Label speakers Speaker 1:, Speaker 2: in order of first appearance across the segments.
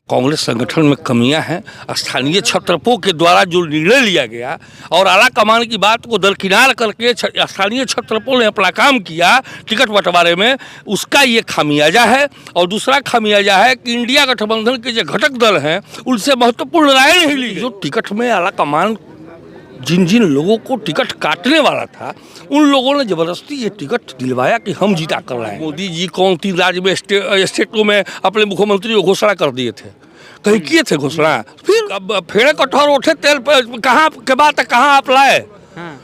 Speaker 1: कांग्रेस संगठन में कमियां हैं। स्थानीय छत्रपों के द्वारा जो निर्णय लिया गया और आला कमान की बात को दरकिनार करके स्थानीय छत्रपों ने अपना काम किया टिकट बंटवारे में, उसका ये खामियाजा है। और दूसरा खामियाजा है कि इंडिया गठबंधन के जो घटक दल हैं उनसे महत्वपूर्ण राय नहीं ली। जो टिकट में आला कमान जिन जिन लोगों को टिकट काटने वाला था उन लोगों ने जबरदस्ती ये टिकट दिलवाया कि हम जीता कर लाए। मोदी जी कौन 3 राज्य में स्टेटों में अपने मुख्यमंत्री को घोषणा कर दिए थे, कहीं किए थे घोषणा, फिर अब फेड़े कठोर उठे तेल कहाँ के बात है, कहाँ आप लाए?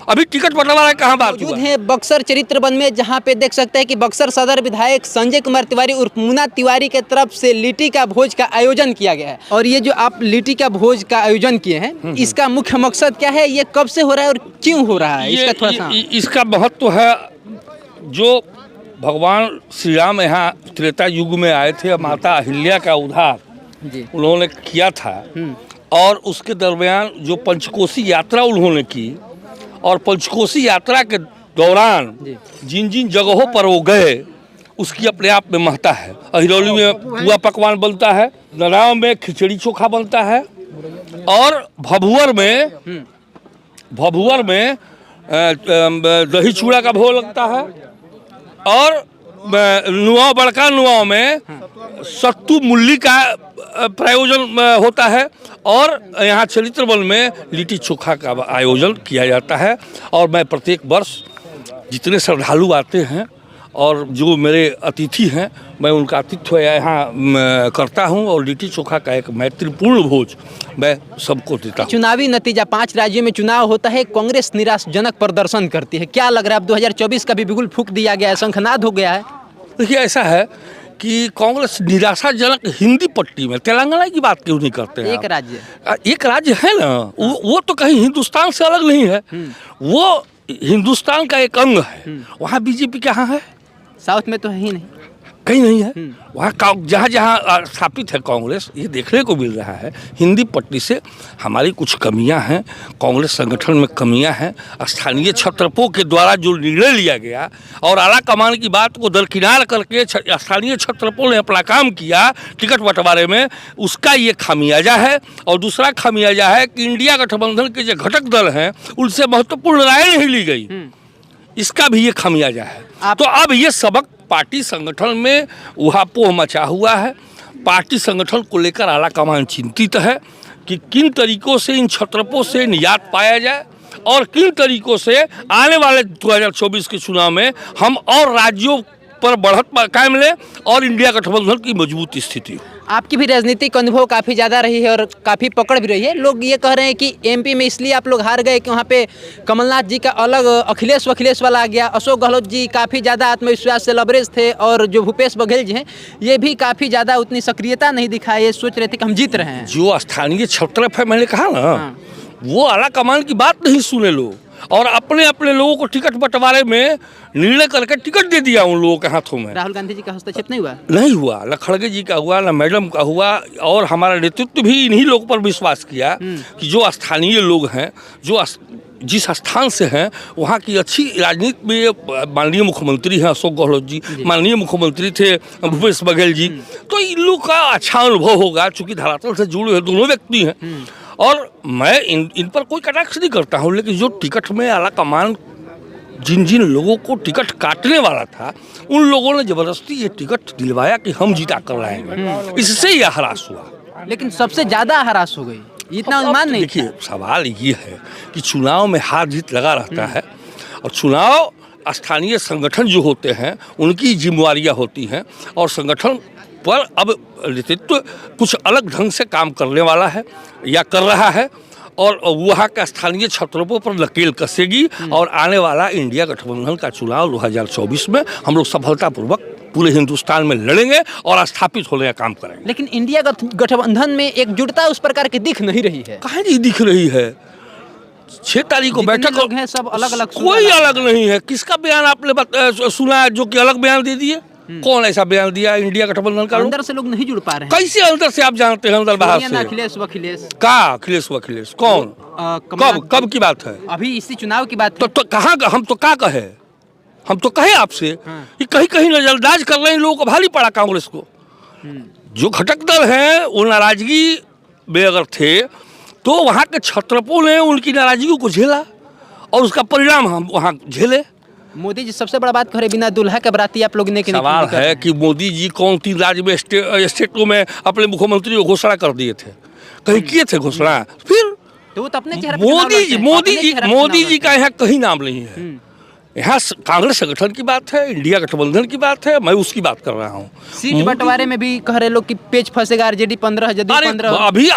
Speaker 1: अभी टिकट बंटवारा कहाँ बात
Speaker 2: मौजूद है बक्सर चरित्रवन में, जहाँ पे देख सकते हैं कि बक्सर सदर विधायक संजय कुमार तिवारी उर्फ मुन्ना तिवारी के तरफ से लिट्टी का भोज का आयोजन किया गया है। और ये जो आप लिट्टी का भोज का आयोजन किए हैं, इसका मुख्य मकसद क्या है, ये कब से हो रहा है और क्यों हो रहा है? इसका थोड़ा सा
Speaker 1: इसका महत्व है। जो भगवान श्री राम यहाँ त्रेता युग में आए थे, माता अहिल्या का उद्धार उन्होंने किया था, और उसके दरमियान जो पंचकोशी यात्रा उन्होंने की, और पंचकोशी यात्रा के दौरान जिन जिन जगहों पर वो गए उसकी अपने आप में महत्ता है। अहिरौली में पुआ पकवान बनता है, नराव में खिचड़ी चोखा बनता है, और भभुअर में दही चूड़ा का भोग लगता है, और नुआव बड़का नुआव में सत्तू मुल्ली का प्रयोजन होता है, और यहाँ चरित्रवन में लिट्टी चोखा का आयोजन किया जाता है। और मैं प्रत्येक वर्ष जितने श्रद्धालु आते हैं और जो मेरे अतिथि हैं, मैं उनका आतिथ्य यहाँ करता हूँ, और लिट्टी चोखा का एक मैत्रीपूर्ण भोज मैं सबको देता हूँ।
Speaker 2: चुनावी नतीजा 5 राज्यों में चुनाव होता है, कांग्रेस निराशाजनक प्रदर्शन करती है। क्या लग रहा है अब 2024 का भी बिगुल फूंक दिया गया है, शंखनाद हो गया है?
Speaker 1: देखिए, ऐसा है कि कांग्रेस निराशाजनक हिंदी पट्टी में, तेलंगाना की बात क्यों नहीं करते हैं? एक राज्य है ना, वो तो कहीं हिंदुस्तान से अलग नहीं है, वो हिंदुस्तान का एक अंग है। वहाँ बीजेपी कहाँ है?
Speaker 2: साउथ में तो है ही नहीं,
Speaker 1: कहीं नहीं है। वहाँ जहाँ जहाँ स्थापित है कांग्रेस, ये देखने को मिल रहा है। हिंदी पट्टी से हमारी कुछ कमियां हैं, कांग्रेस संगठन में कमियां हैं। स्थानीय छत्रपों के द्वारा जो निर्णय लिया गया और आला कमान की बात को दरकिनार करके स्थानीय छत्रपों ने अपना काम किया टिकट बंटवारे में, उसका ये खामियाजा है। और दूसरा खामियाजा है कि इंडिया गठबंधन के जो घटक दल हैं उनसे महत्वपूर्ण राय नहीं ली गई, इसका भी ये खामियाजा है। तो अब ये सबक पार्टी संगठन में उहापोह मचा हुआ है। पार्टी संगठन को लेकर आला कमान चिंतित है कि किन तरीकों से इन छत्रपों से निजात पाया जाए, और किन तरीकों से आने वाले 2024 के चुनाव में हम और राज्यों पर बढ़त कायम लें और इंडिया गठबंधन की मजबूत स्थिति हो।
Speaker 2: आपकी भी राजनीतिक अनुभव काफ़ी ज़्यादा रही है और काफ़ी पकड़ भी रही है। लोग ये कह रहे हैं कि एमपी में इसलिए आप लोग हार गए कि वहाँ पे कमलनाथ जी का अलग अखिलेश वाला आ गया, अशोक गहलोत जी काफ़ी ज़्यादा आत्मविश्वास से लबरेज थे, और जो भूपेश बघेल जी हैं ये भी काफ़ी ज़्यादा उतनी सक्रियता नहीं दिखाए, ये सोच रहे थे कि हम जीत रहे हैं।
Speaker 1: जो स्थानीय छत्रप है, मैंने कहा ना, वो आला कमान की बात नहीं सुने लोग, और अपने अपने लोगों को टिकट बंटवारे में निर्णय करके टिकट दे दिया उन लोगों के हाथों में।
Speaker 2: राहुल गांधी जी का हस्तक्षेप नहीं हुआ?
Speaker 1: नहीं हुआ, न खड़गे जी का हुआ, न मैडम का हुआ, और हमारा नेतृत्व भी इन्हीं लोगों पर विश्वास किया कि जो स्थानीय लोग हैं, जो जिस स्थान से हैं, वहाँ की अच्छी राजनीति में माननीय मुख्यमंत्री हैं अशोक गहलोत जी, माननीय मुख्यमंत्री थे भूपेश बघेल जी, तो इन लोग का अच्छा अनुभव होगा, चूँकि धरातल से जुड़े हुए दोनों व्यक्ति हैं। और मैं इन पर कोई कटाक्ष नहीं करता हूँ, लेकिन जो टिकट में आला कमान जिन जिन लोगों को टिकट काटने वाला था उन लोगों ने जबरदस्ती ये टिकट दिलवाया कि हम जीता कर लाएंगे, इससे यह हरास हुआ।
Speaker 2: लेकिन सबसे ज़्यादा हरास हो गई, इतना अनुमान नहीं।
Speaker 1: देखिए, सवाल ये है कि चुनाव में हार जीत लगा रहता है, और चुनाव स्थानीय संगठन जो होते हैं उनकी जिम्मेवारियाँ होती हैं, और संगठन पर अब नेतृत्व कुछ अलग ढंग से काम करने वाला है या कर रहा है, और वहाँ का स्थानीय छत्रपों पर नकेल कसेगी, और आने वाला इंडिया गठबंधन का चुनाव 2024 में हम लोग सफलतापूर्वक पूरे हिंदुस्तान में लड़ेंगे और स्थापित होने का काम करेंगे।
Speaker 2: लेकिन इंडिया गठबंधन में एकजुटता उस प्रकार की दिख नहीं रही है।
Speaker 1: कहाँ नहीं दिख रही है? 6 तारीख को बैठक
Speaker 2: है, सब अलग अलग,
Speaker 1: कोई अलग नहीं है। किसका बयान आपने सुना जो कि अलग बयान दे दिए? कौन ऐसा बयान दिया इंडिया गठबंधन का?
Speaker 2: अंदर से लोग नहीं जुड़ पा रहे हैं।
Speaker 1: कैसे अंदर से आप जानते हैं? अंदर बाहर से अखिलेश कौन? कब की बात है?
Speaker 2: अभी इसी चुनाव की बात।
Speaker 1: तो कहाँ हम तो क्या कहे? हम तो कहे आपसे कि कहीं कहीं नजरअंदाज कर रहे हैं लोगों को, भारी पड़ा कांग्रेस को। जो घटक दल हैं वो नाराजगी में अगर थे तो वहाँ के क्षत्रपों ने उनकी नाराजगी को झेला और उसका परिणाम हम वहाँ झेले।
Speaker 2: मोदी जी सबसे बड़ा बात कह रहे बिना दुल्हा के बराती आप लोग ने
Speaker 1: सवाल है कि मोदी जी कौन 3 राज्य में स्टेटों में अपने मुख्यमंत्री को घोषणा कर दिए थे, कहीं किए थे घोषणा? फिर
Speaker 2: तो वो तो अपने चेहरे पे चुनाव लड़ते हैं, अपने चेहरे पे
Speaker 1: मोदी
Speaker 2: चुनाव
Speaker 1: जी का यहाँ कहीं नाम नहीं है। यहाँ कांग्रेस संगठन की बात है, इंडिया गठबंधन की बात है, मैं उसकी बात कर रहा हूँ।
Speaker 2: सीट बंटवारे में भी कह रहे लोग कि पेच फंसेगा, आरजेडी 15 जदयू
Speaker 1: अरे
Speaker 2: 15।
Speaker 1: अभी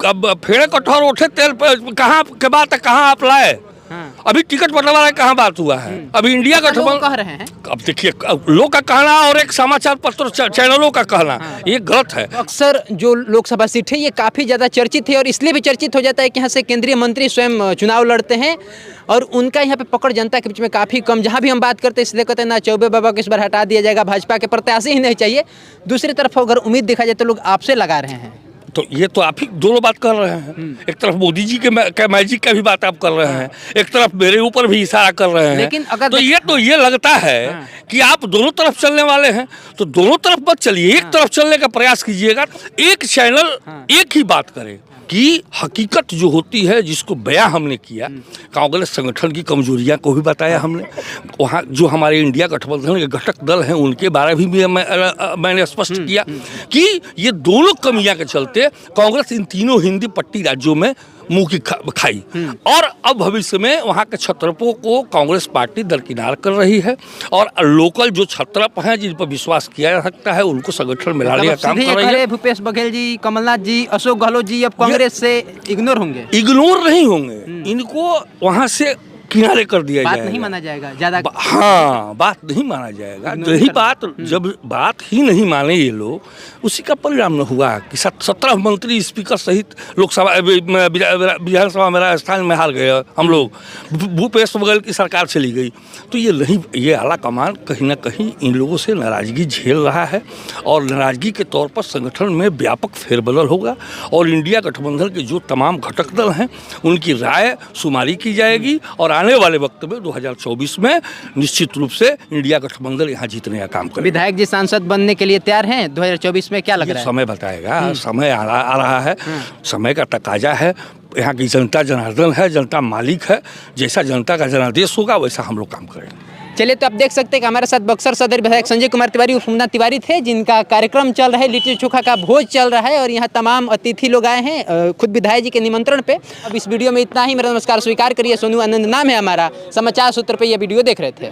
Speaker 1: अब फेड़े कठोर उठे तेल कहाँ के बात है, कहाँ आप लाए?
Speaker 2: हाँ।
Speaker 1: अभी टिकट बंटवारा कहाँ बात हुआ है? अभी इंडिया
Speaker 2: लोग
Speaker 1: गठबंधन
Speaker 2: कह रहे हैं।
Speaker 1: अब देखिए, लोग का कहना और एक समाचार पत्र चैनलों का कहना ये गलत है।
Speaker 2: अक्सर जो लोकसभा सीट है ये काफ़ी ज़्यादा चर्चित है और इसलिए भी चर्चित हो जाता है कि यहाँ से केंद्रीय मंत्री स्वयं चुनाव लड़ते हैं और उनका यहाँ पे पकड़ जनता के बीच में काफ़ी कम। जहाँ भी हम बात करते हैं इसलिए कहते हैं ना चौबे बाबा को इस बार हटा दिया जाएगा, भाजपा के प्रत्याशी ही नहीं चाहिए। दूसरी तरफ अगर उम्मीद देखा जाए तो लोग आपसे लगा रहे हैं।
Speaker 1: तो ये तो आप ही दोनों बात कर रहे हैं। एक तरफ मोदी जी के मैजिक का भी बात आप कर रहे हैं, एक तरफ मेरे ऊपर भी इशारा कर रहे हैं।
Speaker 2: लेकिन अगर
Speaker 1: तो ये लगता है कि आप दोनों तरफ चलने वाले हैं, तो दोनों तरफ मत चलिए, एक तरफ चलने का प्रयास कीजिएगा। एक चैनल एक ही बात करे कि हकीकत जो होती है जिसको बयां हमने किया, कांग्रेस संगठन की कमजोरियां को भी बताया हमने। वहाँ जो हमारे इंडिया गठबंधन के घटक दल हैं उनके बारे में भी मैंने स्पष्ट किया कि ये दोनों कमियां के चलते कांग्रेस इन तीनों हिंदी पट्टी राज्यों में मुंह की खाई और अब भविष्य में वहाँ के क्षत्रपों को कांग्रेस पार्टी दरकिनार कर रही है और लोकल जो क्षत्रप हैं जिन पर विश्वास किया जा सकता है उनको संगठन में लाने का काम कर रही है।
Speaker 2: भूपेश बघेल जी, कमलनाथ जी, अशोक गहलोत जी अब कांग्रेस से इग्नोर होंगे?
Speaker 1: इग्नोर नहीं होंगे, इनको वहाँ से किनारे कर दिया जाएगा।
Speaker 2: बात नहीं माना जाएगा ज़्यादा।
Speaker 1: हाँ, बात नहीं माना जाएगा। यही बात, जब बात ही नहीं माने ये लोग, उसी का परिणाम न हुआ कि 17 मंत्री स्पीकर सहित लोकसभा विधानसभा में राजस्थान में हार गए हम लोग, भूपेश बघेल की सरकार चली गई। तो ये नहीं, ये आला कमान कहीं ना कहीं इन लोगों से नाराजगी झेल रहा है और नाराजगी के तौर पर संगठन में व्यापक फेरबदल होगा और इंडिया गठबंधन के जो तमाम घटक दल हैं उनकी राय शुमारी की जाएगी और आने वाले वक्त में 2024 में निश्चित रूप से इंडिया गठबंधन यहाँ जीतने का काम करेगा।
Speaker 2: विधायक जी सांसद बनने के लिए तैयार हैं 2024 में? क्या लग रहा है?
Speaker 1: समय बताएगा, समय आ रहा है, समय का तकाजा है। यहाँ की जनता जनार्दन है, जनता मालिक है, जैसा जनता का जनादेश होगा वैसा हम लोग काम करेंगे।
Speaker 2: चलिए, तो आप देख सकते हैं कि हमारे साथ बक्सर सदर विधायक संजय कुमार तिवारी उर्फ मुन्ना तिवारी थे, जिनका कार्यक्रम चल रहा है, लिट्टी चोखा का भोज चल रहा है और यहाँ तमाम अतिथि लोग आए हैं खुद विधायक जी के निमंत्रण पे। अब इस वीडियो में इतना ही। मेरा नमस्कार स्वीकार करिए। सोनू आनंद नाम है हमारा। समाचार सूत्र पे ये वीडियो देख रहे थे।